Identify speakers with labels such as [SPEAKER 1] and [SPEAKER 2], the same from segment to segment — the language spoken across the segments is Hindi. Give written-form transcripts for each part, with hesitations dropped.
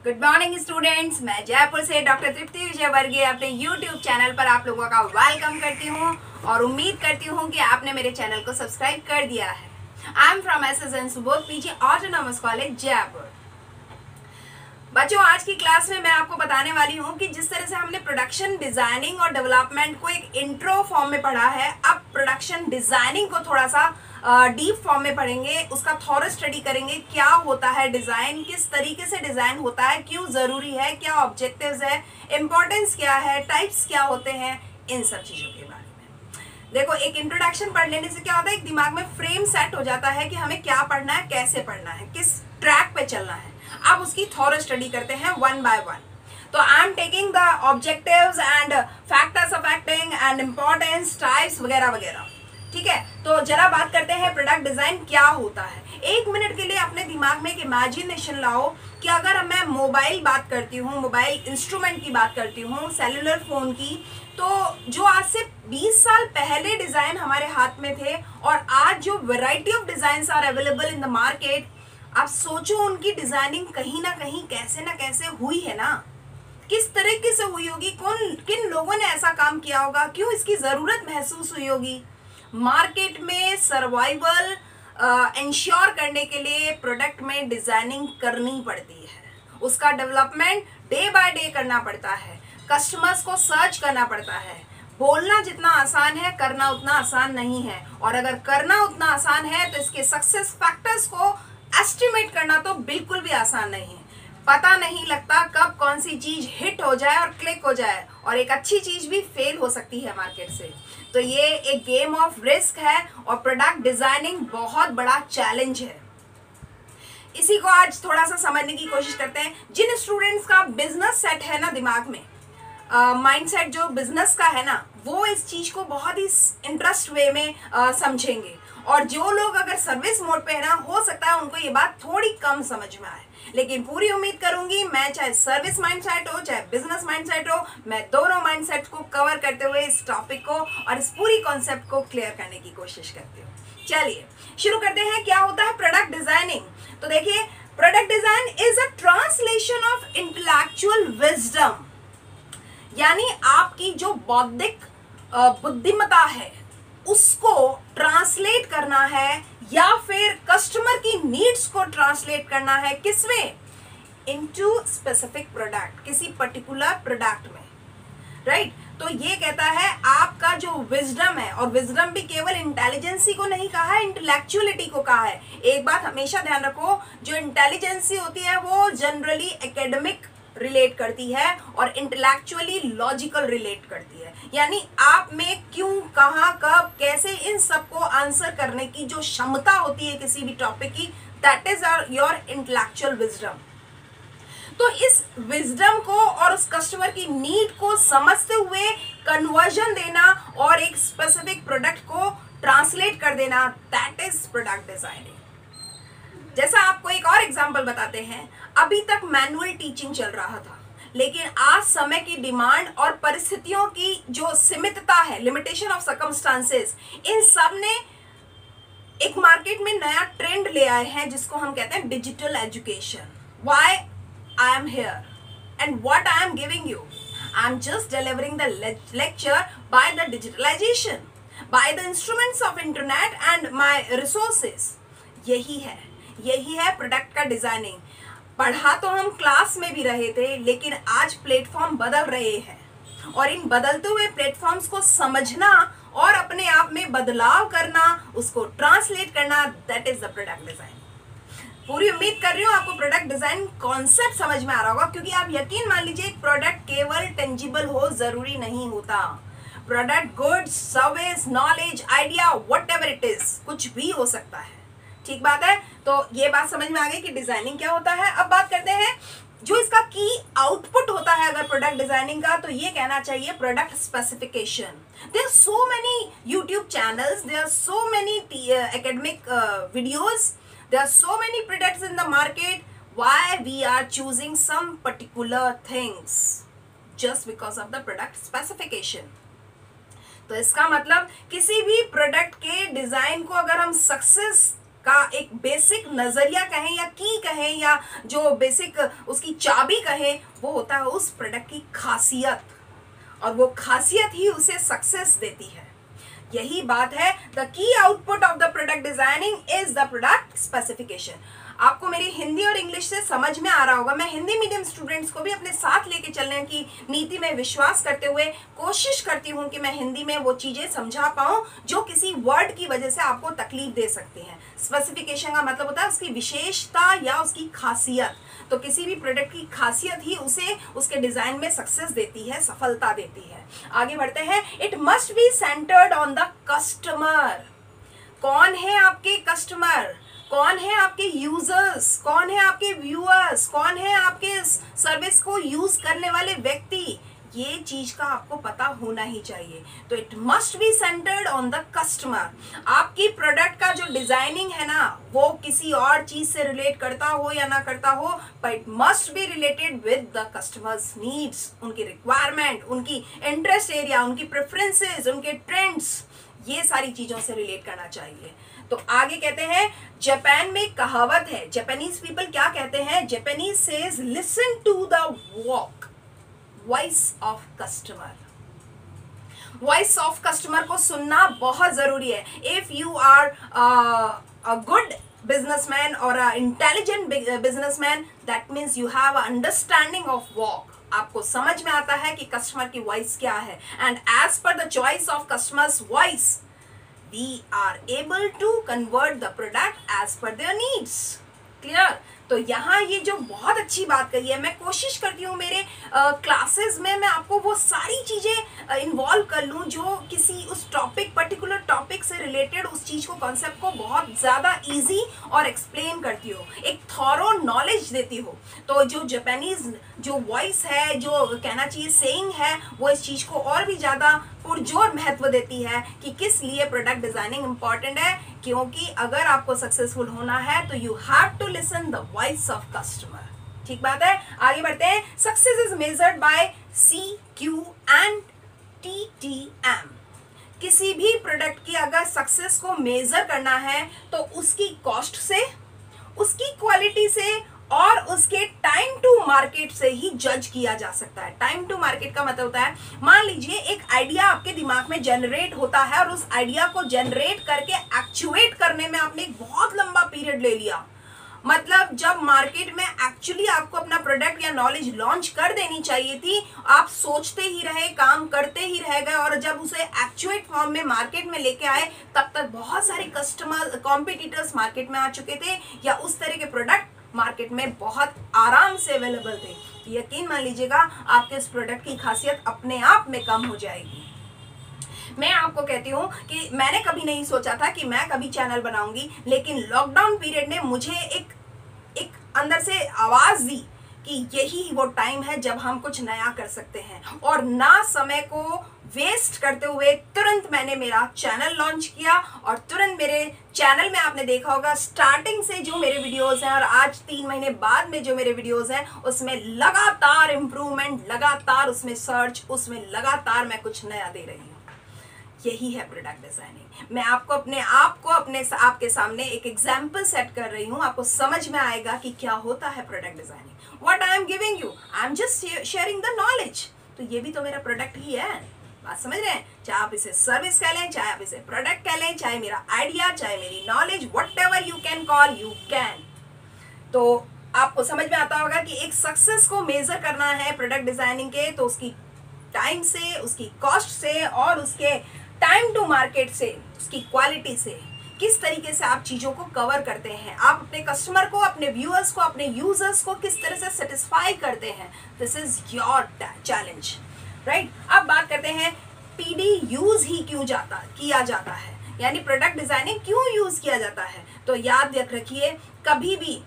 [SPEAKER 1] गुड मॉर्निंग स्टूडेंट्स, मैं जयपुर से डॉक्टर तृप्ति विजयवर्गीय अपने यूट्यूब चैनल पर आप लोगों का वेलकम करती हूं और उम्मीद करती हूं कि आपने मेरे चैनल को सब्सक्राइब कर दिया है। I am from SSN Subodh PG autonomous college Jaipur. बच्चों, आज की क्लास में मैं आपको बताने वाली हूं कि जिस तरह से हमने प्रोडक्शन डिजाइनिंग और डेवलपमेंट को एक इंट्रो फॉर्म में पढ़ा है, अब प्रोडक्शन डिजाइनिंग को थोड़ा सा डीप फॉर्म में पढ़ेंगे, उसका थॉरो स्टडी करेंगे। क्या होता है डिजाइन, किस तरीके से डिजाइन होता है, क्यों जरूरी है, क्या ऑब्जेक्टिव्स है, इंपॉर्टेंस क्या है, टाइप्स क्या होते हैं, इन सब चीजों के बारे में। देखो, एक इंट्रोडक्शन पढ़ लेने से क्या होता है, एक दिमाग में फ्रेम सेट हो जाता है कि हमें क्या पढ़ना है, कैसे पढ़ना है, किस ट्रैक पे चलना है। अब उसकी थॉरो स्टडी करते हैं वन बाय वन। तो I am taking the objectives and factors affecting and importance, types वगैरह वगैरह। ठीक है, तो जरा बात करते हैं प्रोडक्ट डिजाइन क्या होता है। एक मिनट के लिए अपने दिमाग में एक इमेजिनेशन लाओ कि अगर मैं मोबाइल बात करती हूँ, मोबाइल इंस्ट्रूमेंट की बात करती हूँ, सेलुलर फोन की, तो जो आज से 20 साल पहले डिजाइन हमारे हाथ में थे और आज जो variety of design are available in the market, आप सोचो उनकी डिजाइनिंग कहीं ना कैसे हुई है ना। किस तरीके से हुई होगी, किन लोगों ने ऐसा काम किया होगा, क्यों इसकी जरूरत महसूस हुई होगी। मार्केट में सर्वाइवल इंश्योर करने के लिए प्रोडक्ट में डिजाइनिंग करनी पड़ती है, उसका डेवलपमेंट डे बाय डे करना पड़ता है, कस्टमर्स को सर्च करना पड़ता है। बोलना जितना आसान है, करना उतना आसान नहीं है, और अगर करना उतना आसान है तो इसके सक्सेस फैक्टर्स को एस्टिमेट करना तो बिल्कुल भी आसान नहीं है। पता नहीं लगता कब कौन सी चीज हिट हो जाए और क्लिक हो जाए, और एक अच्छी चीज भी फेल हो सकती है मार्केट से। तो ये एक गेम ऑफ रिस्क है और प्रोडक्ट डिजाइनिंग बहुत बड़ा चैलेंज है। इसी को आज थोड़ा सा समझने की कोशिश करते हैं। जिन स्टूडेंट्स का बिजनेस सेट है ना दिमाग में, माइंडसेट जो बिजनेस का है ना, वो इस चीज को बहुत ही इंटरेस्ट वे में समझेंगे, और जो लोग अगर सर्विस मोड पे है ना, हो सकता है उनको ये बात थोड़ी कम समझ में आए। लेकिन पूरी उम्मीद करूंगी, मैं चाहे सर्विस माइंडसेट हो चाहे बिजनेस माइंडसेट हो, मैं दोनों माइंडसेट को कवर करते हुए इस टॉपिक को और इस पूरी कॉन्सेप्ट को क्लियर करने की कोशिश करती हूँ। चलिए शुरू करते हैं। क्या होता है प्रोडक्ट डिजाइनिंग? तो देखिए, product design is a translation of intellectual wisdom, यानी आपकी जो बौद्धिक बुद्धिमत्ता है उसको ट्रांसलेट करना है, या फिर कस्टमर की नीड्स को ट्रांसलेट करना है, किसमें? इनटू स्पेसिफिक प्रोडक्ट, किसी पर्टिकुलर प्रोडक्ट में, राइट। तो ये कहता है आपका जो विजडम है, और विजडम भी केवल इंटेलिजेंसी को नहीं कहा है, इंटेलेक्चुअलिटी को कहा है। एक बात हमेशा ध्यान रखो, जो इंटेलिजेंसी होती है वो जनरली एकेडमिक रिलेट करती है और इंटेलेक्चुअली लॉजिकल रिलेट करती है, यानी आप में क्यों, कहां, कब, कैसे, इन सबको आंसर करने की जो क्षमता होती है किसी भी टॉपिक की, that is your intellectual wisdom. तो इस विजडम को और उस कस्टमर की नीड को समझते हुए कन्वर्जन देना और एक स्पेसिफिक प्रोडक्ट को ट्रांसलेट कर देना, दैट इज प्रोडक्ट डिजाइनिंग। जैसा आपको एक और एग्जांपल बताते हैं, अभी तक मैनुअल टीचिंग चल रहा था, लेकिन आज समय की डिमांड और परिस्थितियों की जो सीमितता है, लिमिटेशन ऑफ सर्कमस्टांसेस, इन सब ने एक मार्केट में नया ट्रेंड ले आए हैं जिसको हम कहते हैं digital education. Why I am here and what I am giving you, I am just delivering the lecture by the digitalisation, by the instruments of internet and my resources. यही है प्रोडक्ट का डिजाइनिंग। पढ़ा तो हम क्लास में भी रहे थे, लेकिन आज प्लेटफॉर्म बदल रहे हैं, और इन बदलते हुए प्लेटफॉर्म्स को समझना और अपने आप में बदलाव करना, उसको ट्रांसलेट करना, that is the product design. पूरी उम्मीद कर रही हूँ आपको प्रोडक्ट डिजाइन कॉन्सेप्ट समझ में आ रहा होगा, क्योंकि आप यकीन मान लीजिए एक प्रोडक्ट केवल टेंजिबल हो जरूरी नहीं होता। Product goods, service, knowledge, idea, whatever it is, कुछ भी हो सकता है। ठीक बात है। तो ये बात समझ में आ गई कि डिजाइनिंग क्या होता है। अब बात करते हैं जो इसका की आउटपुट होता है अगर प्रोडक्ट डिजाइनिंग का, तो ये कहना चाहिए product specification. There are so many YouTube channels, there are so many academic videos, there are so many products in the market. Why we are choosing some particular things just because of the product specification. तो इसका मतलब किसी भी प्रोडक्ट के डिजाइन को अगर हम सक्सेस का एक बेसिक नजरिया कहें या की कहें या जो बेसिक उसकी चाबी कहें, वो होता है उस प्रोडक्ट की खासियत, और वो खासियत ही उसे सक्सेस देती है। यही बात है, the key output of the product designing is the product specification. आपको मेरी हिंदी और इंग्लिश से समझ में आ रहा होगा। मैं हिंदी मीडियम स्टूडेंट्स को भी अपने साथ लेके चलने की नीति में विश्वास करते हुए कोशिश करती हूँ कि मैं हिंदी में वो चीजें समझा पाऊँ जो किसी वर्ड की वजह से आपको तकलीफ दे सकती हैं। स्पेसिफिकेशन का मतलब होता है उसकी विशेषता या उसकी खासियत। तो किसी भी प्रोडक्ट की खासियत ही उसे उसके डिजाइन में सक्सेस देती है, सफलता देती है। आगे बढ़ते हैं। It must be centred on the customer. कौन है आपके कस्टमर, कौन है आपके यूजर्स, कौन है आपके व्यूअर्स, कौन है आपके सर्विस को यूज करने वाले व्यक्ति, ये चीज का आपको पता होना ही चाहिए। तो it must be centred on the customer. आपकी प्रोडक्ट का जो डिजाइनिंग है ना, वो किसी और चीज से रिलेट करता हो या ना करता हो, but it must be related with the customers needs, उनकी रिक्वायरमेंट, उनकी इंटरेस्ट एरिया, उनकी प्रेफरेंसेस, उनके ट्रेंड्स, ये सारी चीजों से रिलेट करना चाहिए। तो आगे कहते हैं, जापान में कहावत है, जापानीज पीपल क्या कहते हैं, Japanese says listen to the voice of customer. Voice of customer को सुनना बहुत जरूरी है। If you are a good businessman or a intelligent businessman, that means you have a understanding of VOC. आपको समझ में आता है कि कस्टमर की वॉइस क्या है, and as per the choice of customers voice we are able to convert the product as per their needs. Clear? तो यहाँ ये जो बहुत अच्छी बात कही है, मैं कोशिश करती हूँ मेरे क्लासेस में मैं आपको वो सारी चीज़ें इन्वॉल्व कर लूँ जो किसी उस टॉपिक, पर्टिकुलर टॉपिक से रिलेटेड उस चीज़ को, कॉन्सेप्ट को बहुत ज़्यादा इजी और एक्सप्लेन करती हो, एक थॉरो नॉलेज देती हो। तो जो जापानीज जो वॉइस है, जो कहना चाहिए सेइंग है, वो इस चीज़ को और भी ज़्यादा पुरजोर महत्व देती है कि किस लिए प्रोडक्ट डिजाइनिंग इंपॉर्टेंट है। क्योंकि अगर आपको सक्सेसफुल होना है तो you have to listen the voice of customer. ठीक बात है, आगे बढ़ते हैं। Success is measured by CQ and TTM। किसी भी प्रोडक्ट की अगर सक्सेस को मेजर करना है तो उसकी कॉस्ट से, उसकी क्वालिटी से और उसके टाइम टू मार्केट से ही जज किया जा सकता है। टाइम टू मार्केट का मतलब होता है, मान लीजिए एक आइडिया आपके दिमाग में जनरेट होता है और उस आइडिया को जनरेट करके एक्चुएट करने में आपने एक बहुत लंबा पीरियड ले लिया। मतलब जब मार्केट में एक्चुअली आपको अपना प्रोडक्ट या नॉलेज लॉन्च कर देनी चाहिए थी, आप सोचते ही रहे, काम करते ही रह गए, और जब उसे एक्चुएट फॉर्म में मार्केट में लेके आए तब तक बहुत सारे कस्टमर, कॉम्पिटिटर्स मार्केट में आ चुके थे, या उस तरह के प्रोडक्ट मार्केट में बहुत आराम से अवेलेबल थे। तो यकीन मान लीजिएगा आपके इस प्रोडक्ट की खासियत अपने आप में कम हो जाएगी। मैं आपको कहती हूँ कि मैंने कभी नहीं सोचा था कि मैं कभी चैनल बनाऊंगी, लेकिन लॉकडाउन पीरियड ने मुझे एक अंदर से आवाज दी कि यही वो टाइम है जब हम कुछ नया कर सकते हैं। और ना समय को वेस्ट करते हुए तुरंत मैंने मेरा चैनल लॉन्च किया, और तुरंत मेरे चैनल में आपने देखा होगा स्टार्टिंग से जो मेरे वीडियोस हैं और आज 3 महीने बाद में जो मेरे वीडियोस हैं उसमें लगातार इम्प्रूवमेंट, लगातार उसमें सर्च, उसमें लगातार मैं कुछ नया दे रही हूँ। यही है प्रोडक्ट डिजाइनिंग। मैं आपको आपके सामने एक एग्जाम्पल सेट कर रही हूँ, आपको समझ में आएगा कि क्या होता है product designing. What I am giving you, I am just sharing the knowledge. तो ये भी तो मेरा प्रोडक्ट ही है, बात समझ रहे हैं? चाहे आप इसे सर्विस कह लें, चाहे आप इसे प्रोडक्ट कह लें, चाहे मेरा आइडिया, चाहे मेरी knowledge, whatever you can call, you can. तो आपको समझ में आता होगा कि एक सक्सेस को मेजर करना है प्रोडक्ट डिजाइनिंग के, तो उसकी टाइम से, उसकी कॉस्ट से और उसके टाइम टू मार्केट से, उसकी क्वालिटी से, किस तरीके से आप चीजों को कवर करते हैं, आप अपने कस्टमर को, अपने व्यूअर्स को, अपने यूजर्स को किस तरह से सेटिस्फाई करते हैं। This is your challenge, right? अब बात करते हैं PD यूज ही क्यों किया जाता है, यानी प्रोडक्ट डिजाइनिंग क्यों यूज किया जाता है। तो याद रखिए, कभी भी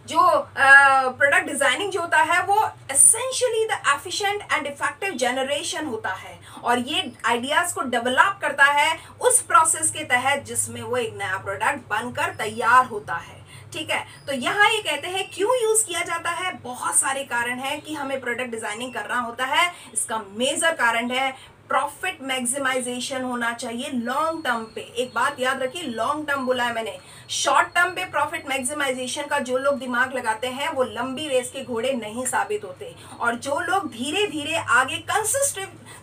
[SPEAKER 1] जो प्रोडक्ट डिजाइनिंग जो होता है वो essentially the efficient and effective generation होता है, और ये आइडियाज को डेवलप करता है उस प्रोसेस के तहत जिसमें वो एक नया प्रोडक्ट बनकर तैयार होता है। ठीक है, तो यहाँ ये कहते हैं क्यों यूज किया जाता है। बहुत सारे कारण हैं कि हमें प्रोडक्ट डिजाइनिंग करना होता है। इसका मेजर कारण है प्रॉफिट मैक्सिमाइजेशन होना चाहिए लॉन्ग टर्म पे। एक बात याद रखिए, लॉन्ग टर्म बोला है मैंने, शॉर्ट टर्म पे प्रॉफिट मैक्सिमाइजेशन का जो लोग दिमाग लगाते हैं वो लंबी रेस के घोड़े नहीं साबित होते, और जो लोग धीरे धीरे आगे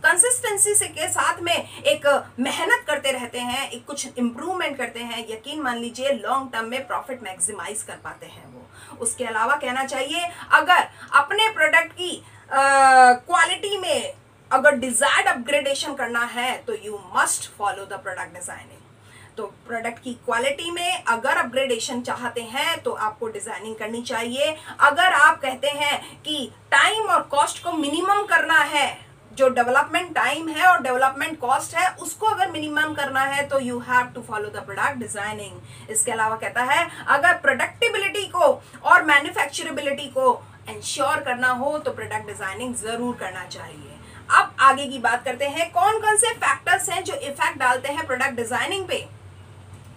[SPEAKER 1] कंसिस्टेंसी से के साथ में एक मेहनत करते रहते हैं, एक कुछ इंप्रूवमेंट करते हैं, यकीन मान लीजिए लॉन्ग टर्म में प्रॉफिट मैक्सिमाइज कर पाते हैं वो। उसके अलावा कहना चाहिए, अगर अपने प्रोडक्ट की क्वालिटी में अगर डिजायर्ड अपग्रेडेशन करना है तो you must follow the product designing. तो प्रोडक्ट की क्वालिटी में अगर अपग्रेडेशन चाहते हैं तो आपको डिजाइनिंग करनी चाहिए। अगर आप कहते हैं कि टाइम और कॉस्ट को मिनिमम करना है, जो डेवलपमेंट टाइम है और डेवलपमेंट कॉस्ट है उसको अगर मिनिमम करना है तो you have to follow the product designing. इसके अलावा कहता है, अगर प्रोडक्टिबिलिटी को और मैन्युफैक्चरेबिलिटी को इंश्योर करना हो तो प्रोडक्ट डिजाइनिंग जरूर करना चाहिए। अब आगे की बात करते हैं, कौन कौन से फैक्टर्स हैं जो इफेक्ट डालते हैं प्रोडक्ट डिजाइनिंग पे।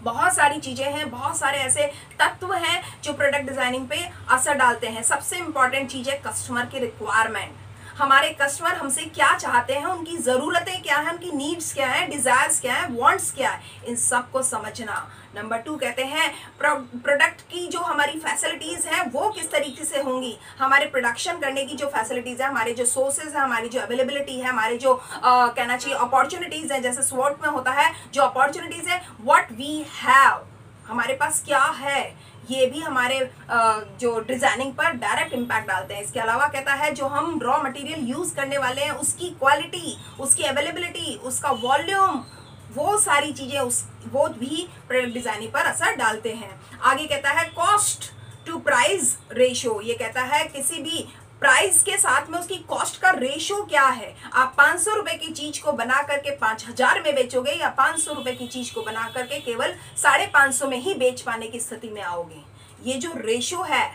[SPEAKER 1] बहुत सारी चीजें हैं, बहुत सारे ऐसे तत्व हैं जो प्रोडक्ट डिजाइनिंग पे असर डालते हैं। सबसे इंपॉर्टेंट चीज है कस्टमर की रिक्वायरमेंट। हमारे कस्टमर हमसे क्या चाहते हैं, उनकी जरूरतें क्या है, उनकी नीड्स क्या है, डिजायर्स क्या है, वांट्स क्या है, इन सब को समझना। नंबर 2 कहते हैं प्रोडक्ट की जो हमारी फैसिलिटीज हैं वो किस तरीके से होंगी। हमारे प्रोडक्शन करने की जो फैसिलिटीज है, हमारे जो सोर्सेज है, हमारी जो अवेलेबिलिटी है, हमारे जो कहना चाहिए अपॉर्चुनिटीज है, जैसे स्वॉट में होता है जो अपॉर्चुनिटीज है, व्हाट वी हैव, हमारे पास क्या है, ये भी हमारे जो डिजाइनिंग पर डायरेक्ट इम्पैक्ट डालते हैं। इसके अलावा कहता है जो हम रॉ मटेरियल यूज करने वाले हैं उसकी क्वालिटी, उसकी अवेलेबिलिटी, उसका वॉल्यूम, वो सारी चीजें वो भी प्रोडक्ट डिजाइनिंग पर असर डालते हैं। आगे कहता है कॉस्ट टू प्राइस रेशियो, ये कहता है किसी भी प्राइस के साथ में उसकी कॉस्ट का रेशियो क्या है। आप 500 रुपए की चीज को बना करके 5000 में बेचोगे या 500 रुपए की चीज को बना करके केवल 550 में ही बेच पाने की स्थिति में आओगे। ये जो रेशियो है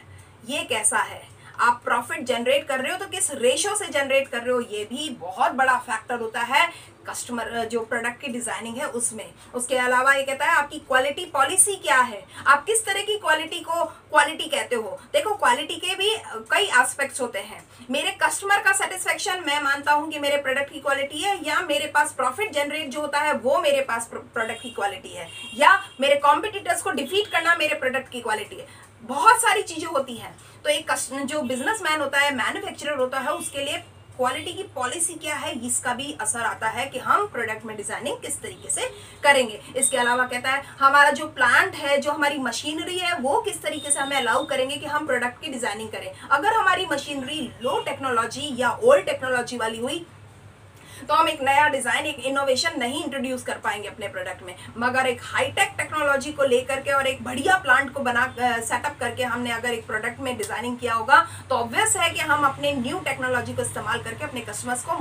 [SPEAKER 1] ये कैसा है, आप प्रॉफिट जनरेट कर रहे हो तो किस रेशियो से जनरेट कर रहे हो, ये भी बहुत बड़ा फैक्टर होता है कस्टमर जो प्रोडक्ट की डिजाइनिंग है उसमें। उसके अलावा ये कहता है आपकी क्वालिटी पॉलिसी क्या है, आप किस तरह की क्वालिटी को क्वालिटी कहते हो। देखो क्वालिटी के भी कई एस्पेक्ट्स होते हैं। मेरे कस्टमर का सेटिस्फेक्शन मैं मानता हूं कि मेरे प्रोडक्ट की क्वालिटी है, या मेरे पास प्रॉफिट जनरेट जो होता है वो मेरे पास प्रोडक्ट की क्वालिटी है, या मेरे कॉम्पिटिटर्स को डिफीट करना मेरे प्रोडक्ट की क्वालिटी है। बहुत सारी चीजें होती हैं। तो एक जो बिजनेसमैन होता है, मैन्युफैक्चरर होता है, उसके लिए क्वालिटी की पॉलिसी क्या है इसका भी असर आता है कि हम प्रोडक्ट में डिजाइनिंग किस तरीके से करेंगे। इसके अलावा कहता है हमारा जो प्लांट है, जो हमारी मशीनरी है, वो किस तरीके से हमें अलाउ करेंगे कि हम प्रोडक्ट की डिजाइनिंग करें। अगर हमारी मशीनरी लो टेक्नोलॉजी या ओल्ड टेक्नोलॉजी वाली हुई तो हम एक नया डिजाइन, एक इनोवेशन नहीं इंट्रोड्यूस कर पाएंगे अपने प्रोडक्ट में। मगर एक हाईटेक टेक्नोलॉजी को लेकर के और एक बढ़िया प्लांट को बना सेटअप करके हमने अगर एक प्रोडक्ट में डिजाइनिंग किया होगा तो ऑब्वियस है कि हम अपने न्यू टेक्नोलॉजी को इस्तेमाल करके अपने कस्टमर्स को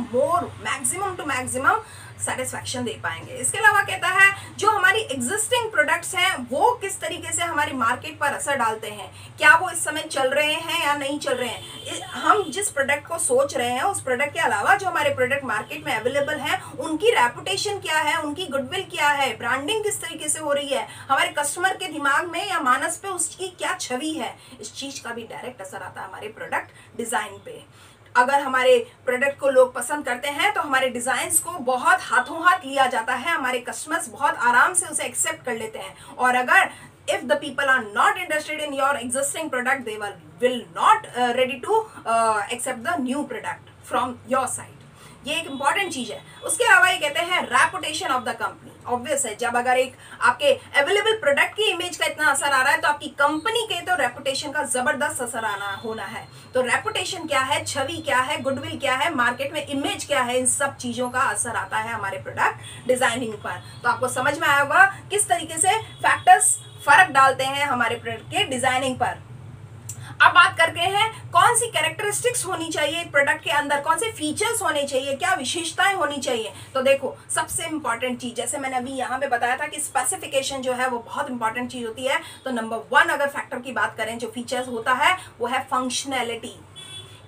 [SPEAKER 1] मैक्सिमम टू मैक्सिमम सेटिस्फैक्शन दे पाएंगे। इसके अलावा कहता है जो हमारी एग्जिस्टिंग प्रोडक्ट्स हैं वो किस तरीके से हमारी मार्केट पर असर डालते हैं, क्या वो इस समय चल रहे हैं या नहीं चल रहे हैं। हम जिस प्रोडक्ट को सोच रहे हैं उस प्रोडक्ट के अलावा जो हमारे प्रोडक्ट मार्केट में अवेलेबल हैं उनकी रेपुटेशन क्या है, उनकी गुडविल क्या है, ब्रांडिंग किस तरीके से हो रही है, हमारे कस्टमर के दिमाग में या मानस पे उसकी क्या छवि है। इस चीज का भी डायरेक्ट असर आता है हमारे प्रोडक्ट डिजाइन पे। अगर हमारे प्रोडक्ट को लोग पसंद करते हैं तो हमारे डिजाइन्स को बहुत हाथों हाथ लिया जाता है, हमारे कस्टमर्स बहुत आराम से उसे एक्सेप्ट कर लेते हैं। और अगर if the people are not interested in your existing product, they will not ready to accept the new product from your side. ये एक इंपॉर्टेंट चीज है। उसके अलावा ये कहते हैं reputation of the company. Obvious है जब अगर एक आपके अवेलेबल प्रोडक्ट की इमेज का इतना असर आ रहा है तो आपकी कंपनी के तो रेपुटेशन का जबरदस्त असर होना है। तो रेपुटेशन क्या है, छवि क्या है, गुडविल क्या है, मार्केट में इमेज क्या है, इन सब चीजों का असर आता है हमारे प्रोडक्ट डिजाइनिंग पर। तो आपको समझ में आया होगा किस तरीके से फैक्टर्स फर्क डालते हैं हमारे प्रोडक्ट के डिजाइनिंग पर। अब बात करते हैं कौन सी कैरेक्टरिस्टिक्स होनी चाहिए एक प्रोडक्ट के अंदर, कौन से फीचर्स होने चाहिए, क्या विशेषताएं होनी चाहिए। तो देखो सबसे इंपॉर्टेंट चीज, जैसे मैंने अभी यहाँ पे बताया था कि स्पेसिफिकेशन जो है वो बहुत इंपॉर्टेंट चीज होती है। तो नंबर 1 अगर फैक्टर की बात करें जो फीचर्स होता है वो है फंक्शनैलिटी।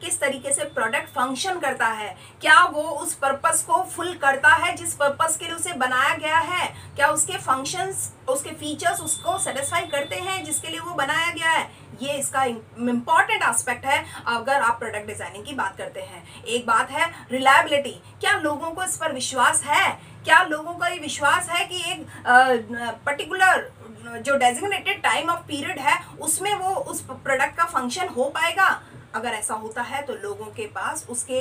[SPEAKER 1] किस तरीके से प्रोडक्ट फंक्शन करता है, क्या वो उस पर्पस को फुल करता है जिस पर्पस के लिए उसे बनाया गया है, क्या उसके फंक्शंस, उसके फीचर्स उसको सेटिस्फाई करते हैं जिसके लिए वो बनाया गया है। ये इसका इम्पॉर्टेंट एस्पेक्ट है अगर आप प्रोडक्ट डिजाइनिंग की बात करते हैं। एक बात है रिलायबिलिटी, क्या लोगों को इस पर विश्वास है, क्या लोगों का ये विश्वास है कि एक पर्टिकुलर जो डेजिग्नेटेड टाइम ऑफ पीरियड है उसमें वो उस प्रोडक्ट का फंक्शन हो पाएगा। अगर ऐसा होता है तो लोगों के पास उसकी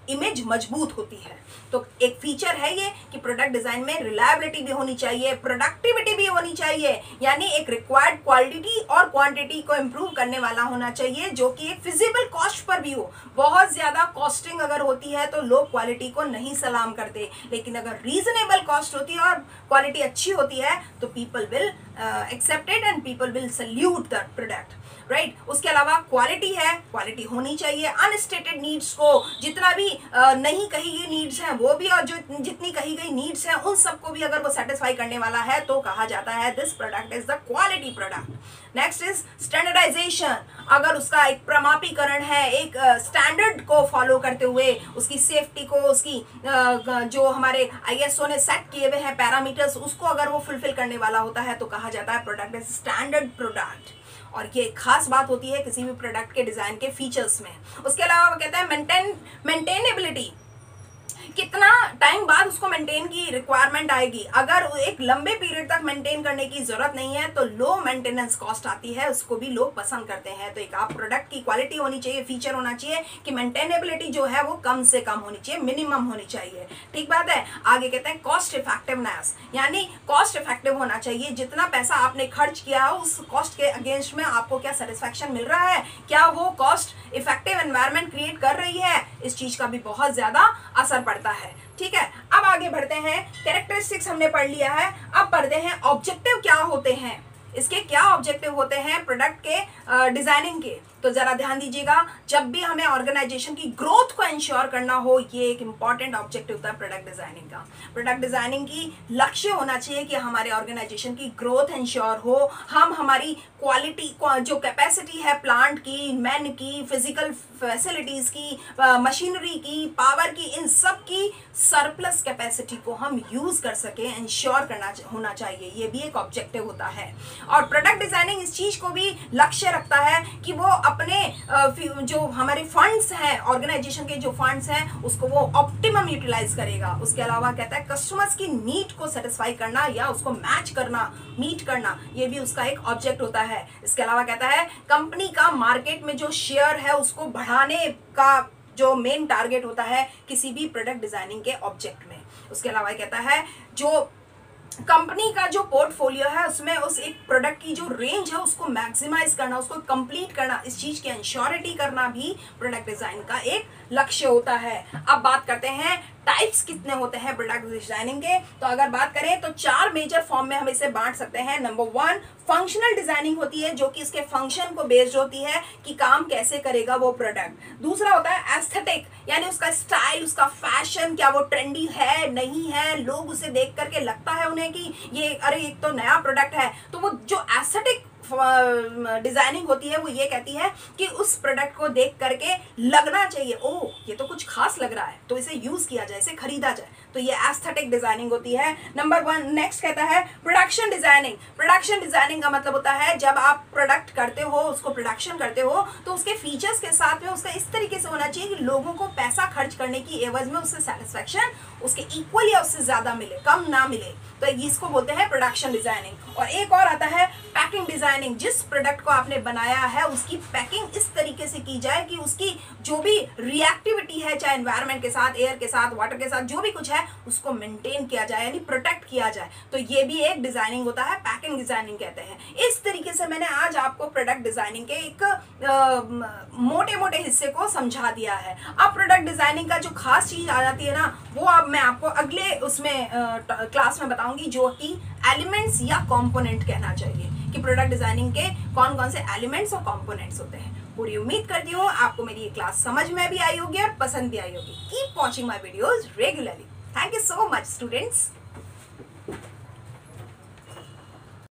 [SPEAKER 1] इमेज मजबूत होती है। तो एक फीचर है ये कि प्रोडक्ट डिजाइन में रिलायबिलिटी भी होनी चाहिए, प्रोडक्टिविटी भी होनी चाहिए, यानी एक रिक्वायर्ड क्वालिटी और क्वांटिटी को इम्प्रूव करने वाला होना चाहिए जो कि एक फिजिबल कॉस्ट पर भी हो। बहुत ज्यादा कॉस्टिंग अगर होती है तो लोग क्वालिटी को नहीं सलाम करते, लेकिन अगर रीजनेबल कॉस्ट होती है और क्वालिटी अच्छी होती है तो people will accept it and people will salute that product, right. उसके अलावा क्वालिटी है, क्वालिटी होनी चाहिए। अनस्टेटेड नीड्स को, जितना भी नहीं कही गई नीड्स हैं वो भी, और जो जितनी कही गई नीड्स हैं उन सबको भी अगर वो सेटिस्फाई करने वाला है तो कहा जाता है this product is the quality product. Next is standardisation, अगर उसका एक प्रमापीकरण है, एक स्टैंडर्ड को फॉलो करते हुए उसकी सेफ्टी को, उसकी जो हमारे ISO ने सेट किए हुए हैं पैरामीटर्स, उसको अगर वो फुलफिल करने वाला होता है तो कहा जाता है प्रोडक्ट इज स्टैंडर्ड प्रोडक्ट। और ये खास बात होती है किसी भी प्रोडक्ट के डिजाइन के फीचर्स में। उसके अलावा वो कहते हैं मेंटेनेबिलिटी, कितना टाइम बाद उसको मेंटेन की रिक्वायरमेंट आएगी। अगर एक लंबे पीरियड तक मेंटेन करने की जरूरत नहीं है तो लो मेंटेनेंस कॉस्ट आती है, उसको भी लोग पसंद करते हैं। तो एक आप प्रोडक्ट की क्वालिटी होनी चाहिए, फीचर होना चाहिए कि मेंटेनेबिलिटी जो है वो कम से कम होनी चाहिए, मिनिमम होनी चाहिए। ठीक बात है। आगे कहते हैं कॉस्ट इफेक्टिवनेस, यानी कॉस्ट इफेक्टिव होना चाहिए। जितना पैसा आपने खर्च किया हो उस कॉस्ट के अगेंस्ट में आपको क्या सेटिस्फैक्शन मिल रहा है, क्या वो कॉस्ट इफेक्टिव एनवायरनमेंट क्रिएट कर रही है, इस चीज का भी बहुत ज्यादा असर पड़ता है। ठीक है, अब आगे बढ़ते हैं। कैरेक्टरिस्टिक्स हमने पढ़ लिया है, अब पढ़ते हैं ऑब्जेक्टिव क्या होते हैं, इसके क्या ऑब्जेक्टिव होते हैं प्रोडक्ट के डिजाइनिंग के। तो जरा ध्यान दीजिएगा, जब भी हमें ऑर्गेनाइजेशन की ग्रोथ को इंश्योर करना हो, ये एक इंपॉर्टेंट ऑब्जेक्टिव होता है प्रोडक्ट डिजाइनिंग का। प्रोडक्ट डिजाइनिंग की लक्ष्य होना चाहिए कि हमारे ऑर्गेनाइजेशन की ग्रोथ इंश्योर हो, हम हमारी क्वालिटी जो कैपेसिटी है प्लांट की, मैन की, फिजिकल फैसिलिटीज की, मशीनरी की, पावर की, इन सब की सरप्लस कैपेसिटी को हम यूज कर सके, इंश्योर करना होना चाहिए। ये भी एक ऑब्जेक्टिव होता है। और प्रोडक्ट डिजाइनिंग इस चीज को भी लक्ष्य रखता है कि वो अपने जो हमारे फंड्स हैं, ऑर्गेनाइजेशन के जो फंड्स हैं, उसको वो ऑप्टिमम यूटिलाइज करेगा। उसके अलावा कहता है कस्टमर्स की नीड को सेटिस्फाई करना या उसको मैच करना, मीट करना, ये भी उसका एक ऑब्जेक्ट होता है। इसके अलावा कहता है कंपनी का मार्केट में जो शेयर है उसको बढ़ाने का जो मेन टारगेट होता है किसी भी प्रोडक्ट डिजाइनिंग के ऑब्जेक्ट में। उसके अलावा कहता है जो कंपनी का जो पोर्टफोलियो है उसमें उस एक प्रोडक्ट की जो रेंज है उसको मैक्सिमाइज करना, उसको कंप्लीट करना, इस चीज की इंश्योरिटी करना भी प्रोडक्ट डिजाइन का एक लक्ष्य होता है। अब बात करते हैं टाइप्स कितने होते हैं प्रोडक्ट डिजाइनिंग के। तो अगर बात करें तो 4 मेजर फॉर्म में हम इसे बांट सकते हैं। नंबर 1 फंक्शनल डिजाइनिंग होती है जो कि इसके फंक्शन को बेस्ड होती है कि काम कैसे करेगा वो प्रोडक्ट। दूसरा होता है एस्थेटिक, यानी उसका स्टाइल, उसका फैशन, क्या वो ट्रेंडी है नहीं है, लोग उसे देख करके लगता है उन्हें कि ये अरे एक तो नया प्रोडक्ट है। तो वो जो एस्थेटिक डिजाइनिंग होती है वो ये कहती है कि उस प्रोडक्ट को देख करके लगना चाहिए ओह ये तो कुछ खास लग रहा है, तो इसे यूज किया जाए, इसे खरीदा जाए। तो ये एस्थेटिक डिजाइनिंग होती है। नंबर 1 नेक्स्ट कहता है प्रोडक्शन डिजाइनिंग। प्रोडक्शन डिजाइनिंग का मतलब होता है जब आप प्रोडक्ट करते हो, उसको प्रोडक्शन करते हो, तो उसके फीचर्स के साथ में उसका इस तरीके से होना चाहिए कि लोगों को पैसा खर्च करने की एवज में उससे सेटिस्फैक्शन उसके इक्वल या उससे ज्यादा मिले, कम ना मिले। तो इसको बोलते हैं प्रोडक्शन डिजाइनिंग। और एक और आता है पैकिंग डिजाइनिंग। जिस प्रोडक्ट को आपने बनाया है उसकी पैकिंग इस तरीके से की जाए कि उसकी जो भी रिएक्टिविटी है, चाहे एनवायरनमेंट के साथ, एयर के साथ, वाटर के साथ, जो भी कुछ है उसको मेंटेन किया जाए, यानी प्रोटेक्ट किया जाए। तो ये भी एक डिजाइनिंग होता है, पैकिंग डिजाइनिंग कहते हैं। इस तरीके से मैंने आज आपको प्रोडक्ट डिजाइनिंग के एक मोटे मोटे हिस्से को समझा दिया है। अब प्रोडक्ट डिजाइनिंग का जो खास चीज आ जाती है ना, वो अब मैं आपको अगले उसमें क्लास में बताऊंगी, जो कि एलिमेंट्स या कंपोनेंट कहना चाहिए कि प्रोडक्ट डिजाइनिंग के कौन कौन से एलिमेंट्स और कंपोनेंट्स होते हैं। पूरी उम्मीद करती हूँ आपको मेरी ये क्लास समझ में भी आई होगी और पसंद भी आई होगी। Keep watching my videos regularly. Thank you so much students.